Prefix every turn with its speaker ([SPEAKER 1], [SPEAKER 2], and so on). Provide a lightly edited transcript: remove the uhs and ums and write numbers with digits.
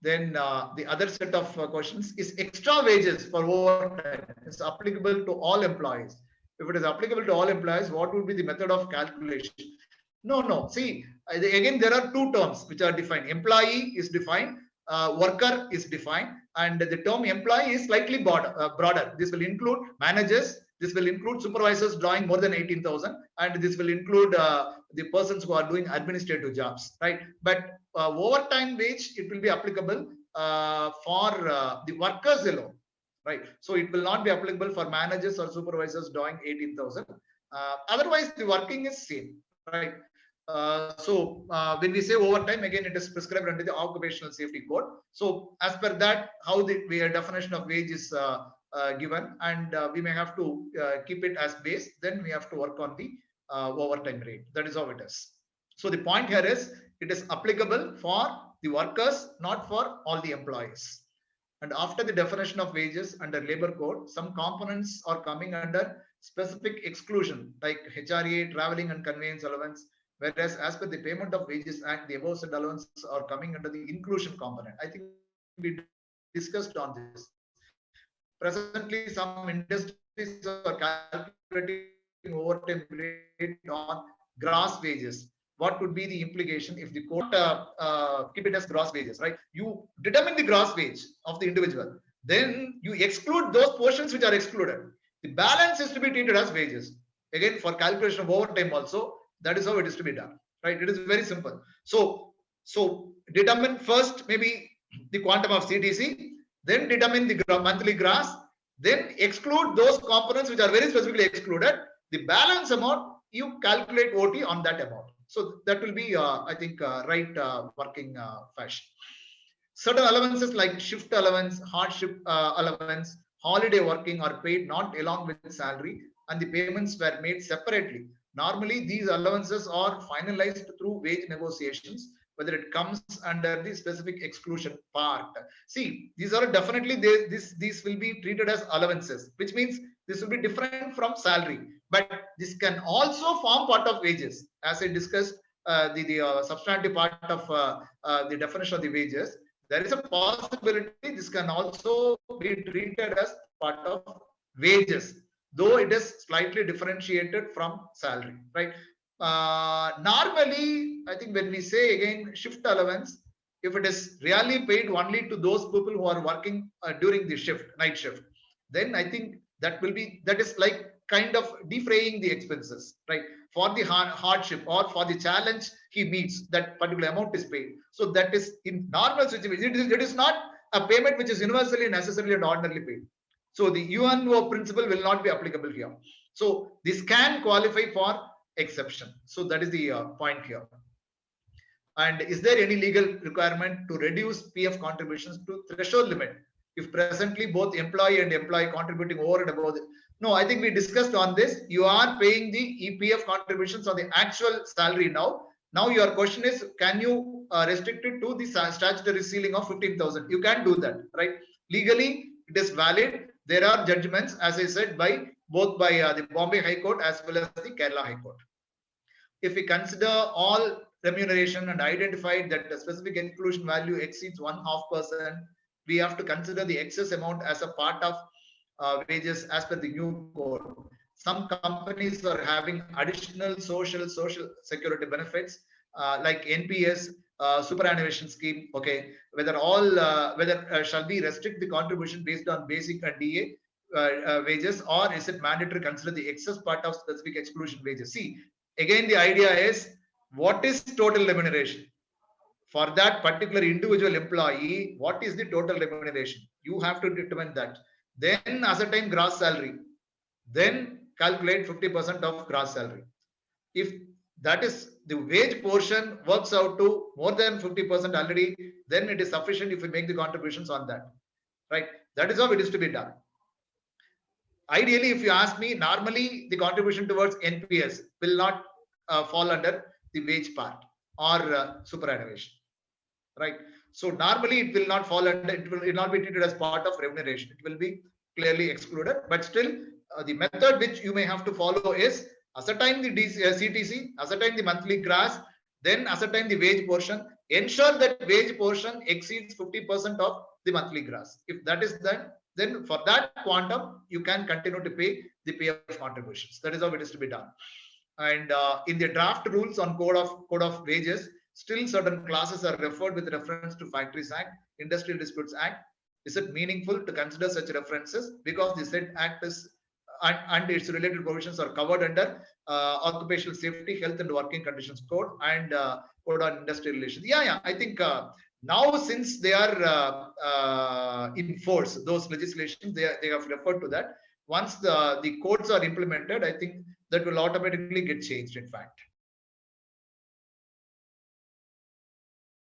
[SPEAKER 1] Then the other set of questions is extra wages for overtime is applicable to all employees. If it is applicable to all employees, what would be the method of calculation? No. See, again, there are two terms which are defined. Employee is defined, worker is defined, and the term employee is slightly broader. This will include managers, this will include supervisors drawing more than 18,000, and this will include the persons who are doing administrative jobs, right? But overtime wage, it will be applicable for the workers alone, right? So it will not be applicable for managers or supervisors drawing 18,000. Otherwise, the working is same, right? When we say overtime, again, it is prescribed under the Occupational Safety Code. So as per that, how the definition of wage is given, and we may have to keep it as base. Then we have to work on the overtime rate. That is how it is. So the point here is it is applicable for the workers, not for all the employees. And after the definition of wages under labor code, some components are coming under specific exclusion like HRA, traveling and conveyance allowance, whereas as per the Payment of Wages Act, the above said allowances are coming under the inclusion component. I think we discussed on this. Presently, some industries are calculating overtime rate on gross wages. What would be the implication if the court keep it as gross wages, right? You determine the gross wage of the individual, then you exclude those portions which are excluded. The balance is to be treated as wages. Again, for calculation of overtime also, that is how it is to be done, right? It is very simple. So determine first maybe the quantum of CTC, then determine the monthly gross, then exclude those components which are very specifically excluded. The balance amount, you calculate OT on that amount. So that will be, I think, right working fashion. Certain allowances like shift allowance, hardship allowance, holiday working are paid not along with salary, and the payments were made separately. Normally, these allowances are finalized through wage negotiations, whether it comes under the specific exclusion part. See, these are definitely, these will be treated as allowances, which means this will be different from salary. But this can also form part of wages. As I discussed, the substantive part of the definition of the wages, there is a possibility this can also be treated as part of wages, though it is slightly differentiated from salary, right? Normally, I think when we say again shift allowance, if it is really paid only to those people who are working during the shift, night shift, then I think that is like kind of defraying the expenses, right? For the hardship or for the challenge he meets, that particular amount is paid. So that is in normal situation. It is not a payment which is universally necessarily and ordinarily paid. So the UNO principle will not be applicable here. So this can qualify for exception. So that is the point here. And is there any legal requirement to reduce PF contributions to threshold limit if presently both employee and employee contributing over and above? No, I think we discussed on this. You are paying the EPF contributions on the actual salary now. Now your question is, can you restrict it to the statutory ceiling of 15,000? You can do that, right? Legally, it is valid. There are judgments, as I said, both by the Bombay High Court as well as the Kerala High Court. If we consider all remuneration and identified that the specific inclusion value exceeds 0.5%, we have to consider the excess amount as a part of wages as per the new code. Some companies are having additional social security benefits like NPS, superannuation scheme. Okay, whether shall we restrict the contribution based on basic and DA wages, or is it mandatory to consider the excess part of specific exclusion wages? See, again, the idea is what is total remuneration for that particular individual employee? What is the total remuneration? You have to determine that. Then ascertain gross salary. Then calculate 50% of gross salary. If that is the wage portion works out to more than 50% already, then it is sufficient if we make the contributions on that, right? That is how it is to be done. Ideally, if you ask me, normally the contribution towards NPS will not fall under the wage part or superannuation, right? So normally it will not fall under, it will not be treated as part of remuneration. It will be clearly excluded, but still the method which you may have to follow is ascertain the CTC, ascertain the monthly gross, then ascertain the wage portion, ensure that wage portion exceeds 50% of the monthly gross. If that is done, then for that quantum, you can continue to pay the PF contributions. That is how it is to be done. And in the draft rules on code of wages, still certain classes are referred with reference to Factories Act, Industrial Disputes Act. Is it meaningful to consider such references because the said act is and its related provisions are covered under occupational safety, health and working conditions code and code on industrial relations? Yeah, I think now since they are in force, those legislations, they have referred to that. Once the codes are implemented, I think that will automatically get changed, in fact.